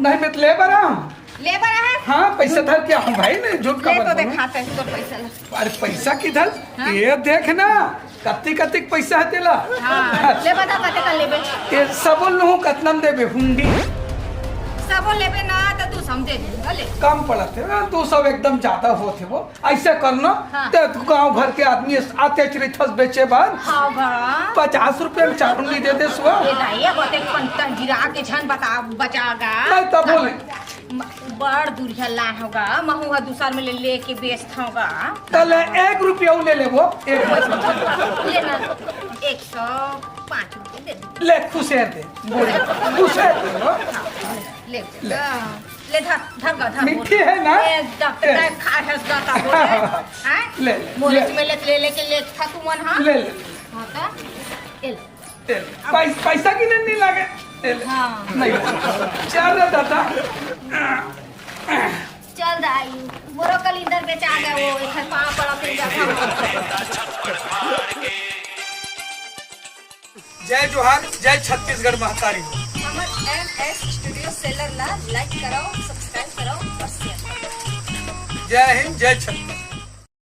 नहीं मैं तो ले बरा हूँ। ले बरा है। हाँ पैसा धर के हम भाई ने झूठ का ले तो बोलूं। दिखाते हैं तो पैसा ले। अरे पैसा किधर? ये देख ना कत्ती कत्ती पैसा है तेला। हाँ ले बता कते का लेबे। ये सब लोग कतनम देबे हुंडी सब लेबे ना तो तू समझे नहीं ले। कम पड़ते है तू सब एकदम ज्यादा होते वो ऐसे करना। हाँ। ते तू गाँव घर के आदमी आते चरिथस बेचे बार हाँ भरा 50 रुपए में चारुंडी दे दे सुआ। ये नहीं है गोते पंता गिरा के छन बता बचागा। नहीं तब बोले बड़ दूरिया लान होगा महू का दूसर में ले के बेचता होगा। तले 1 रुपया ले ले वो 1 लेना 105 रुपये दे दे। ले खुशेर दे बोले खुशेर दे वो। ले ले धर धर मीठी है ना? डॉक्टर का खास का बोले हैं ले बोले में ले लेके ले था तू मन हां ले ले हां का एल पैसा की नहीं लगे। हाँ नहीं चल रे दादा चल दाई बोरो कलिंदर बेचा गया वो एक पाँव पड़ा फिर जय जोहार जय छत्तीसगढ़ महतारी। हमर एमएस स्टूडियो सेलर ला लाइक करो सब्सक्राइब करो और शेयर करो। जय हिंद जय छत्तीसगढ़।